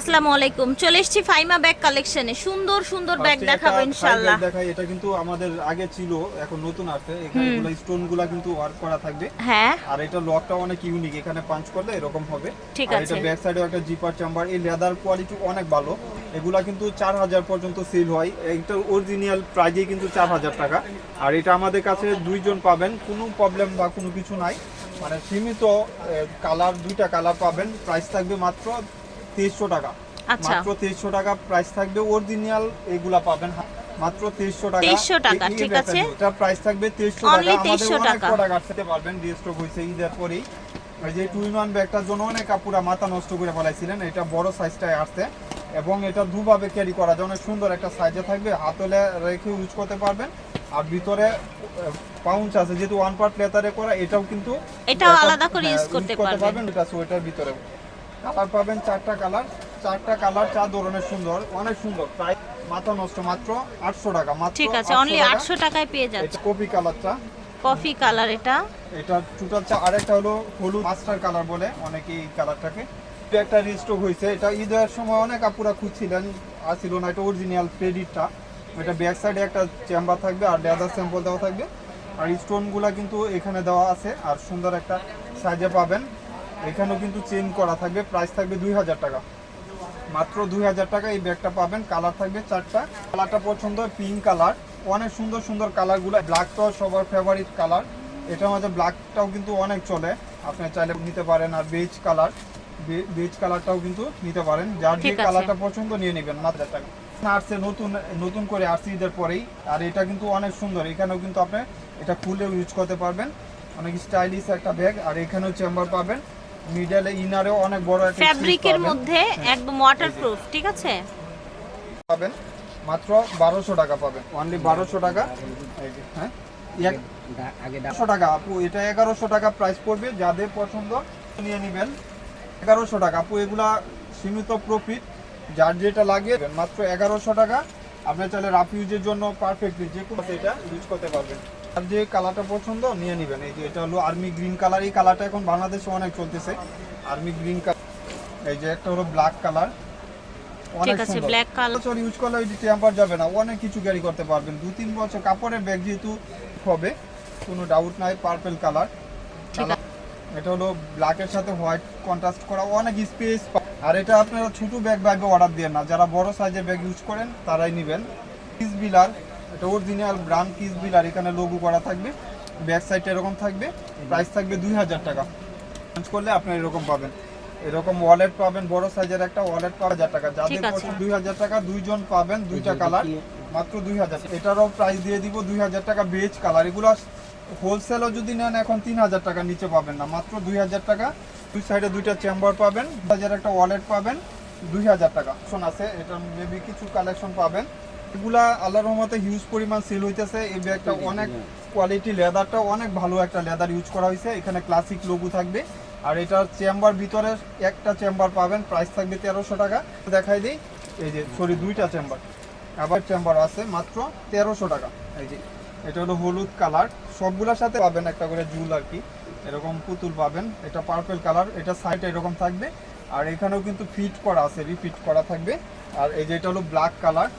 আসসালামু আলাইকুম। চলে এসেছি ফাইমা ব্যাগ কালেকশনে। সুন্দর সুন্দর ব্যাগ দেখাবো ইনশাআল্লাহ। দেখাই, এটা কিন্তু আমাদের আগে ছিল, এখন নতুন আসছে। এখানে এগুলো স্টোনগুলো কিন্তু ওয়ার্ক করা থাকবে। হ্যাঁ, আর এটা লকটা অনেক ইউনিক, এখানে পাঞ্চ করলে এরকম হবে। ঠিক আর আছে। এটা ব্যাক সাইডেও একটা জিপার চেম্বার। এই লেদার কোয়ালিটি অনেক ভালো। এগুলা কিন্তু 4000 পর্যন্ত সেল হয়। এইটা অরিজিনাল প্রাইজে কিন্তু 4000 টাকা। আর এটা আমাদের কাছে দুইজন পাবেন, কোনো প্রবলেম বা কোনো কিছু নাই। মানে সীমিত কালার, দুইটা কালার পাবেন। প্রাইস থাকবে মাত্র 2300 টাকা। আচ্ছা, মাত্র 2300 টাকা প্রাইস থাকবে। অরিজিনাল এগুলা পাবেন মাত্র 2300 টাকা। 2300 টাকা, ঠিক আছে। এটা প্রাইস থাকবে 2300 টাকা। অনলি আমাদের 2300 অনেক টাকা। প্রোডাক্ট আসতে পারবেন, রিস্টক হইছে ঈদের পরেই। এই যে 2-in-1 ব্যাগটার জন্য অনেক কাপুরা মাথা নষ্ট করে ফেলাইছিলেন। এটা বড় সাইজটাই আসছে এবং এটা দুভাবে ক্যারি করা যায়, অনেক সুন্দর একটা সাইজে থাকবে। হাতলে রেখে ইউজ করতে পারবেন। আর ভিতরে পাউন্স আছে, যেহেতু ওয়ান পার্ট লেদারে করা, এটাও কিন্তু এটাও আলাদা করে ইউজ করতে পারবেন। এটা সোয়েটার ভিতরে কালার পাবেন, চারটা কালার। চার ধরনের সুন্দর, অনেক সুন্দর। প্রাইস মাথা নষ্ট, মাত্র 800 টাকা। মাত্র ঠিক আছে, অনলি 800 টাকায় পেয়ে যাচ্ছে। কপি কালারটা, কফি কালার এটা টোটাল আরেকটা হলো হলুদ মাস্টার কালার বলে অনেকে এই কালারটাকে। একটা রিস্টক হয়েছে, এটা ঈদের সময় অনেক আপুরা খুঁজছিলেন, আসছিল না। এটা অরিজিনাল ক্রেডিটটা। এটা ব্যাক সাইডে একটা চেম্বার থাকবে আর লেদার স্যাম্পল দেওয়া থাকবে। আর স্টোনগুলা কিন্তু এখানে দেওয়া আছে। আর সুন্দর একটা সাইজে পাবেন। এখানেও কিন্তু চেন করা থাকবে। প্রাইস থাকবে 2000 টাকা। মাত্র 2000 টাকা এই ব্যাগটা পাবেন। কালার থাকবে চারটা। কালারটা পছন্দ পিঙ্ক কালার, অনেক সুন্দর সুন্দর কালারগুলো। ব্ল্যাকটাও সবার ফেভারিট কালার। এটার মধ্যে ব্ল্যাকটাও কিন্তু অনেক চলে, আপনি চাইলে নিতে পারেন। আর বেজ কালার, বেজ কালারটাও কিন্তু নিতে পারেন। যার যে কালারটা পছন্দ নিয়ে নেবেন। মাত্র টাকা আসছে, নতুন নতুন করে আসছে ঈদের পরেই। আর এটা কিন্তু অনেক সুন্দর। এখানেও কিন্তু আপনি এটা খুলে ইউজ করতে পারবেন। অনেক স্টাইলিশ একটা ব্যাগ। আর এখানেও চেম্বার পাবেন। মিডলে ইনারেও অনেক বড় একটা ফ্যাব্রিকের মধ্যে একদম ওয়াটারপ্রুফ, ঠিক আছে। পাবেন মাত্র 1200 টাকা পাবেন। অনলি 1200 টাকা। এই যে হ্যাঁ, আগে 100 টাকা আপু, এটা 1100 টাকা প্রাইস পড়বে। যাদের পছন্দ নিয়ে নেবেন। 1100 টাকা আপু, এগুলা সীমিত প্রফিট। যার যেটা লাগে মাত্র 1100 টাকা। আপনি চাইলে রাফ ইউজের জন্য পারফেক্টলি যে কোনো এটা ইউজ করতে পারবেন। আর যে কালারটা পছন্দ নিয়ে নেবেন। এই যে এটা হলো আর্মি গ্রিন কালার। এই কালারটা এখন বাংলাদেশে অনেক চলতেছে, আর্মি গ্রিন কালার। এই যে একটা হলো ব্ল্যাক কালার, অনেক সুন্দর। ব্ল্যাক কালার ইউজ করলে ওই টেম্পার যাবে না, অনেক কিছু ক্যারি করতে পারবেন। 2-3 বছর কাপড়ের ব্যাগ যেহেতু হবে, কোনো ডাউট নাই। পার্পল কালার, এটা হলো ব্ল্যাকের সাথে হোয়াইট কন্ট্রাস্ট করা, অনেক স্পেস। আর এটা আপনারা ছোট ব্যাগ ভাবে অর্ডার দিয়ে না, যারা বড় সাইজের ব্যাগ ইউজ করেন তারাই নেবেন। কিস বিলার, এটা অরিজিনাল ব্র্যান্ড কিস বিলার। এখানে লোগো করা থাকবে, ব্যাক সাইডটা এরকম থাকবে। প্রাইস থাকবে 2000 টাকা। চেঞ্জ করলে আপনারা এরকম পাবেন। এরকম ওয়ালেট পাবেন, বড় সাইজের একটা ওয়ালেট পাবেন 1000 টাকা। যাদের পছন্দ 2000 টাকা, দুইজন পাবেন, দুইটা কালার মাত্র 2000। এটারও প্রাইস দিয়ে দিব 2000 টাকা। বেজ কালার, এগুলো হোলসেলও যদি নেন এখন 3000 টাকা নিচে পাবেন না, মাত্র 2000 টাকা। দুই সাইডে দুইটা চেম্বার পাবেন, 1000 একটা ওয়ালেট পাবেন, 2000 টাকা। শোন আছে, এটা মেবি কিছু কালেকশন পাবেন। এগুলা আল্লাহর রহমতে হিউজ পরিমাণ সেল হইতেছে। এই ব্যাগটা অনেক কোয়ালিটি, লেদারটা অনেক ভালো একটা লেদার ইউজ করা হয়েছে। এখানে ক্লাসিক লোগো থাকবে। আর এটার চেম্বার ভিতরে একটা চেম্বার পাবেন। প্রাইস থাকবে 1300 টাকা। দেখাই দিই, এই যে সরি, দুইটা চেম্বার, আবার চেম্বার আছে, মাত্র 1300 টাকা। এই যে এটা হলো হলুদ কালার। সবগুলোর সাথে পাবেন একটা করে জুল আর কি, এরকম পুতুল পাবেন। এটা পার্পল কালার, এটা সাইড এরকম থাকবে। আর এখানেও কিন্তু ফিট করা আছে, রিফিট করা থাকবে। আর এই যে এটা হলো ব্ল্যাক কালার।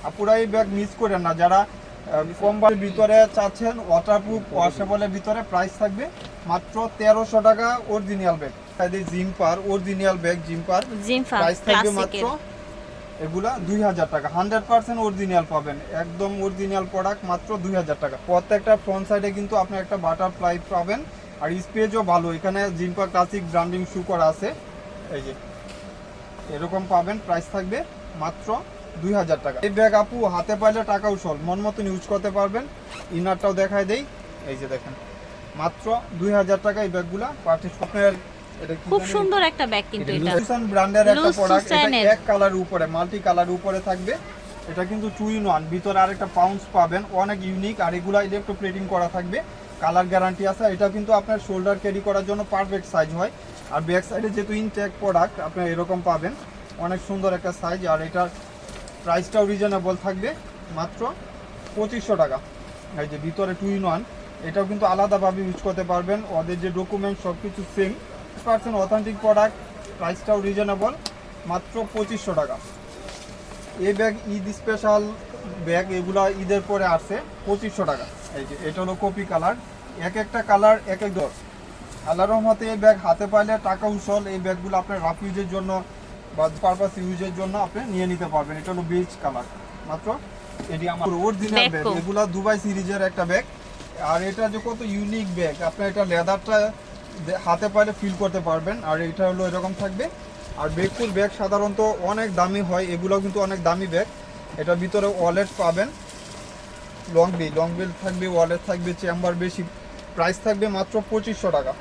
আপুরা এই ব্যাগ মিস করেন না, যারা কম বাজেটের ভিতরে চাচ্ছেন, ওয়াটারপ্রুফ ওয়াশেবলের ভিতরে। প্রাইস থাকবে মাত্র 1300 টাকা। Original bag, zipper original bag, zipper. Price থাকবে মাত্র এগুলা 2000 টাকা। 100% অরিজিনাল পাবেন, একদম অরিজিনাল প্রোডাক্ট, মাত্র 2000 টাকা। প্রত্যেকটা ফ্রন্ট সাইডে কিন্তু আপনি একটা বাটারফ্লাই পাবেন। আর স্পেসও ভালো, এখানে জিম্পার ক্লাসিক ব্র্যান্ডিং শু করা আছে। এই যে এরকম পাবেন। প্রাইস থাকবে মাত্র 2000 টাকা। এই ব্যাগ আপু হাতে পাইলে টাকাও সল, মন মতন ইউজ করতে পারবেন। ইনারটাও দেখাই দেই, এই যে দেখেন, মাত্র 2000 টাকা এই ব্যাগগুলা পারচেজ আপনার। খুব সুন্দর একটা ব্যাগ, কিন্তু এটা লুসেন ব্র্যান্ডের একটা প্রোডাক্ট। এটা এক কালার উপরে, মাল্টি কালার উপরে থাকবে। এটা কিন্তু 2-in-1, ভিতরে আরেকটা পাউন্স পাবেন, অনেক ইউনিক। আর এগুলা ইলেকট্রোপ্লেটিং করা থাকবে, কালার গ্যারান্টি আছে। এটা কিন্তু আপনার শোল্ডার ক্যারি করার জন্য পারফেক্ট সাইজ হয়। আর ব্যাক সাইডে যেহেতু ইনটেক প্রোডাক্ট, আপনি এরকম পাবেন, অনেক সুন্দর একটা সাইজ। আর এটার প্রাইসটাও রিজনেবল থাকবে, মাত্র 2500 টাকা। এই যে ভিতরে 2-in-1, এটাও কিন্তু আলাদাভাবে ইউজ করতে পারবেন। ওদের যে ডকুমেন্ট সব কিছু সেম, 100% অথেন্টিক প্রোডাক্ট। প্রাইসটাও রিজনেবল, মাত্র 2500 টাকা। এই ব্যাগ ঈদ স্পেশাল ব্যাগ, এগুলা ঈদের পরে আসছে 2500 টাকা। এই যে এটা হলো কপি কালার, এক একটা কালার এক এক দর। আল্লাহর রহমতে এই ব্যাগ হাতে পাইলে টাকা উসল। এই ব্যাগগুলো আপনার রাফ ইউজের জন্য বা পারপাস ইউজের জন্য আপনি নিয়ে নিতে পারবেন। এটা হলো বেজ কালার, মাত্র এটি আমার অরিজিনাল ব্যাগ। এগুলা দুবাই সিরিজের একটা ব্যাগ। আর এটা যে কত ইউনিক ব্যাগ, আপনার এটা লেদারটা হাতে পাইলে ফিল করতে পারবেন। আর এটা হলো এরকম থাকবে। আর বেকুল ব্যাগ সাধারণত অনেক দামি হয়, এগুলো কিন্তু অনেক দামি ব্যাগ। এটার ভিতরে ওয়ালেট পাবেন, লং বিল থাকবে, ওয়ালেট থাকবে, চেম্বার বেশি। প্রাইস থাকবে মাত্র 2500 টাকা।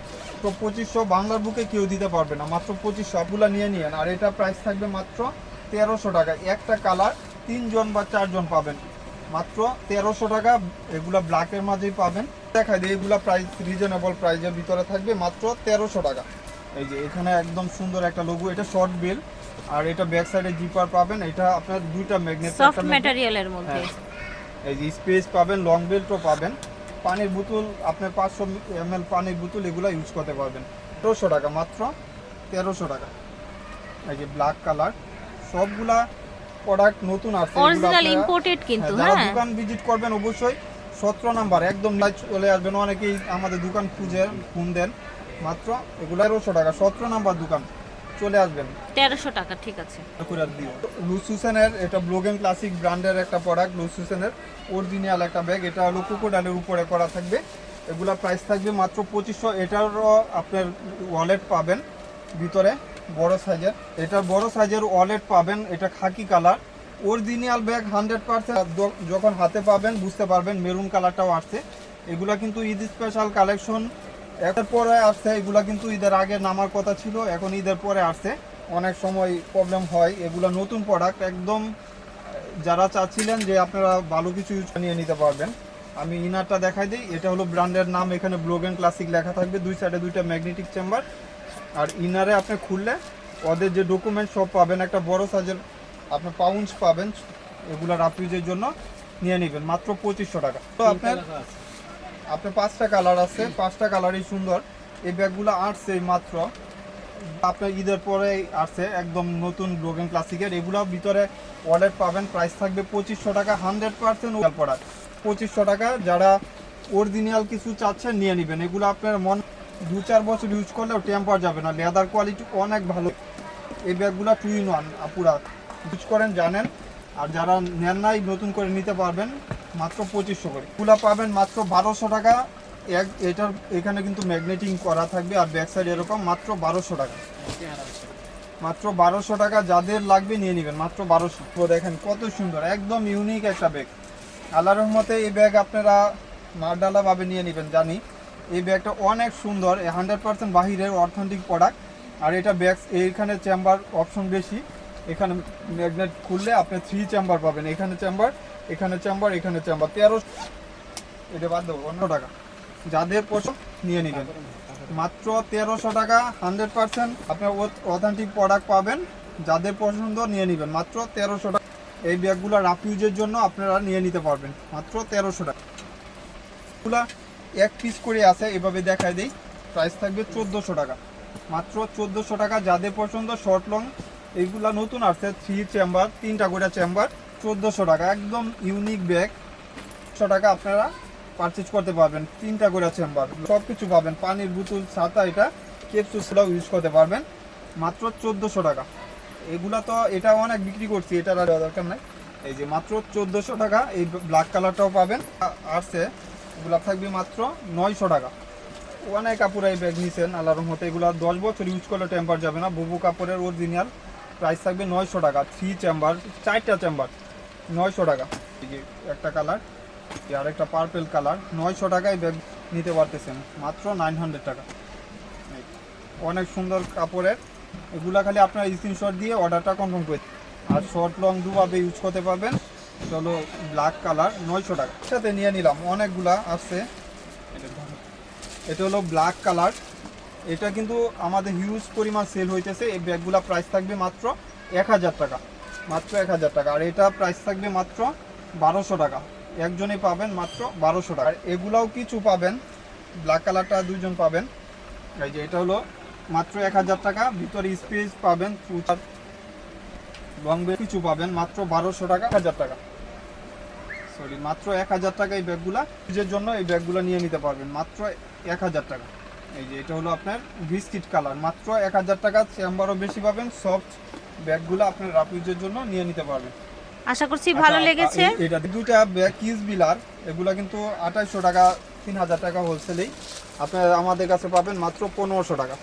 তো 2500 বাংলার বুকে কেউ দিতে পারবে না, মাত্র 2500 সবগুলো নিয়ে নিন। আর এটা প্রাইস থাকবে মাত্র 1300 টাকা। একটা কালার 3 জন বা 4 জন পাবেন, মাত্র 1300 টাকা। এগুলা ব্ল্যাকের মাঝেই পাবেন। দেখাই দিই, এগুলা প্রাইস রিজনেবল প্রাইসের ভিতরে থাকবে, মাত্র 1300 টাকা। এই যে এখানে একদম সুন্দর একটা লোগো, এটা শর্ট বিল। আর এটা ব্যাক সাইডে জিপার পাবেন। এটা আপনার দুইটা ম্যাগনেট, সফট ম্যাটেরিয়ালের মধ্যে। এই যে স্পেস পাবেন, লং বেল্টও পাবেন। পানির বোতল আপনার 500 ml পানির বোতল এগুলো ইউজ করতে পারবেন। 1300 টাকা, মাত্র 1300 টাকা। এই যে ব্ল্যাক কালার, সবগুলা প্রোডাক্ট নতুন আছে, অরিজিনাল ইম্পোর্টেড কিন্তু। যারা হ্যাঁ, দোকান ভিজিট করবেন অবশ্যই 17 নাম্বার একদম লাইট চলে আসবেন। অনেকেই আমাদের দোকান খুঁজে ফোন দেন, মাত্র এগুলো 1300 টাকা। 17 নাম্বার দোকান চলে আসবেন। 1300 টাকা, ঠিক আছে। লুসুসেনের এটা ব্লোগেন ক্লাসিক ব্র্যান্ডের একটা প্রোডাক্ট, লুসুসেনের অরিজিনাল একটা ব্যাগ। এটা হলো ক্রোকোডাইলের উপরে করা থাকবে। এগুলা প্রাইস থাকবে মাত্র 2500। এটারও আপনার ওয়ালেট পাবেন ভিতরে বড় সাইজের। এটার বড় সাইজের ওয়ালেট পাবেন। এটা খাকি কালার, অরিজিনাল ব্যাগ 100%। যখন হাতে পাবেন বুঝতে পারবেন। মেরুন কালারটাও আসছে। এগুলা কিন্তু ঈদ স্পেশাল কালেকশন, এর পরে আসছে। এগুলা কিন্তু ঈদের আগে নামার কথা ছিল, এখন ঈদের পরে আসছে। অনেক সময় প্রবলেম হয়। এগুলো নতুন প্রোডাক্ট একদম, যারা চাচ্ছিলেন যে আপনারা ভালো কিছু ইউজ নিয়ে নিতে পারবেন। আমি ইনারটা দেখাই দিই। এটা হলো ব্র্যান্ডের নাম, এখানে ব্লোগেন ক্লাসিক লেখা থাকবে। দুই সাইডে দুইটা ম্যাগনেটিক চেম্বার। আর ইনারে আপনি খুললে ওদের যে ডকুমেন্ট সব পাবেন। একটা বড় সাইজের আপনার পাউন্স পাবেন। এগুলো রাফ ইউজের জন্য নিয়ে নেবেন, মাত্র 2500 টাকা। তো আপনার 5টা কালার আছে, 5টা কালারই সুন্দর। এই ব্যাগগুলো আসছে মাত্র আপনার ঈদের পরে আসছে, একদম নতুন ব্লোগেন ক্লাসিকের। এগুলো ভিতরে ওয়ালেট পাবেন। প্রাইস থাকবে 2500 টাকা। 100% ওয়াল প্রোডাক্ট, 2500 টাকা। যারা অরিজিনাল কিছু চাচ্ছেন নিয়ে নেবেন। এগুলো আপনার 2-4 বছর ইউজ করলেও টেম্পার যাবে না। লেদার কোয়ালিটি অনেক ভালো। এই ব্যাগগুলো 2 in 1 আপুরা ইউজ করেন, জানেন। আর যারা নেন নাই নতুন করে নিতে পারবেন, মাত্র 2500 করে। এগুলো পাবেন মাত্র 1200 টাকা। এটার এখানে কিন্তু ম্যাগনেটিং করা থাকবে। আর ব্যাক সাইড এরকম, মাত্র 1200 টাকা। মাত্র 1200 টাকা। যাদের লাগবে নিয়ে নেবেন, মাত্র 1200। তো দেখেন কত সুন্দর, একদম ইউনিক একটা ব্যাগ। আল্লাহর রহমতে এই ব্যাগ আপনারা মারডালা ভাবে নিয়ে নেবেন জানি। এই ব্যাগটা অনেক সুন্দর, 100% বাহিরের অথেন্টিক প্রোডাক্ট। আর এটা ব্যাগ এইখানে চেম্বার অপশন বেশি। এখানে ম্যাগনেট খুললে আপনি 3 চেম্বার পাবেন। এখানে চেম্বার, এখানে চেম্বার, এখানে চেম্বার। 1300 এটা বাদ দেবো, 15 টাকা। যাদের পছন্দ নিয়ে নেবেন, মাত্র 1300 টাকা। 100% আপনার অথেন্টিক প্রোডাক্ট পাবেন। যাদের পছন্দ নিয়ে নেবেন, মাত্র 1300 টাকা। এই ব্যাগগুলো রাফ ইউজের জন্য আপনারা নিয়ে নিতে পারবেন, মাত্র 1300 টাকা। এগুলা এক পিস করে আছে, এভাবে দেখাই দিই। প্রাইস থাকবে 1400 টাকা, মাত্র 1400 টাকা। যাদের পছন্দ শর্ট লং, এইগুলা নতুন আসছে 3 চেম্বার, 3টা করে চেম্বার, 1400 টাকা। একদম ইউনিক ব্যাগ। 100 টাকা আপনারা পারচেজ করতে পারবেন। 3টা করে চেম্বার, সব কিছু পাবেন। পানির বোতল, ছাতা, এটা ক্যাপসুলও ইউজ করতে পারবেন, মাত্র 1400 টাকা। এগুলা তো এটা অনেক বিক্রি করছি, এটা আর দরকার নাই। এই যে মাত্র 1400 টাকা। এই ব্ল্যাক কালারটাও পাবেন আসছে। এগুলা থাকবে মাত্র 900 টাকা। অনেক কাপড় এই ব্যাগ নিছেন আল্লাহর রহমতে। এগুলা 10 বছর ইউজ করলে টেম্পার যাবে না। বুবু কাপড়ের অরিজিনাল। প্রাইস থাকবে 900 টাকা। 3 চেম্বার, 4টা চেম্বার, 900 টাকা। এই যে একটা কালার, আর একটা পার্পেল কালার, 900 টাকায় ব্যাগ নিতে পারতেছেন, মাত্র 900 টাকা। অনেক সুন্দর কাপড়ের। এগুলা খালি আপনার স্ক্রিনশট দিয়ে অর্ডারটা কনফার্ম করে। আর শর্ট লং দুভাবে ইউজ করতে পারবেন। চলো ব্ল্যাক কালার, 900 টাকা। সাথে নিয়ে নিলাম, অনেকগুলা আসছে। এটা হলো ব্ল্যাক কালার। এটা কিন্তু আমাদের হিউজ পরিমাণ সেল হইতেছে। এই ব্যাগগুলা প্রাইস থাকবে মাত্র 1000 টাকা, মাত্র 1000 টাকা। আর এটা প্রাইস থাকবে মাত্র 1200 টাকা। একজনই পাবেন, মাত্র 1200 টাকা। আর এগুলাও কিছু পাবেন, ব্ল্যাক কালারটা 2জন পাবেন। এই যে এটা হলো মাত্র 1000 টাকা। ভিতরে স্পেস পাবেন, লং ব্যাগ কিছু পাবেন মাত্র 1200 টাকা, 1000 টাকা, সরি মাত্র 1000 টাকা এই ব্যাগগুলা। নিজের জন্য এই ব্যাগগুলো নিয়ে নিতে পারবেন মাত্র 1000 টাকা। এই যে এটা হলো আপনার বিস্কিট কালার, মাত্র 1000 টাকা। চেম্বারও বেশি পাবেন, সফট ব্যাগগুলো আপনার রাফিউজের জন্য নিয়ে নিতে পারবেন। আশা করছি ভালো লেগেছে। এটা দুইটা ব্যাগ কিস বিলার, এগুলা কিন্তু 2800 টাকা, 3000 টাকা হোলসেলেই আপনার আমাদের কাছে পাবেন মাত্র 1500 টাকা।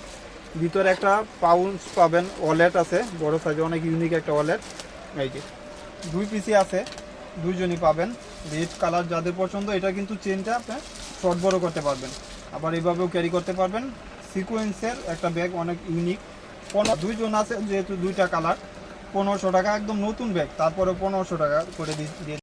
ভিতরে একটা পাউন্স পাবেন, ওয়ালেট আছে বড় সাইজে, অনেক ইউনিক একটা ওয়ালেট। এই যে 2 পিসি আছে, দুইজনই পাবেন। রেড কালার যাদের পছন্দ, এটা কিন্তু চেনটা আপনার শর্ট বড় করতে পারবেন, আবার এইভাবেও ক্যারি করতে পারবেন। সিকোয়েন্সের একটা ব্যাগ, অনেক ইউনিক। দুইজন আছে যেহেতু দুইটা কালার, 1500 টাকা, একদম নতুন ব্যাগ, তারপরে 1500 টাকা করে দিয়ে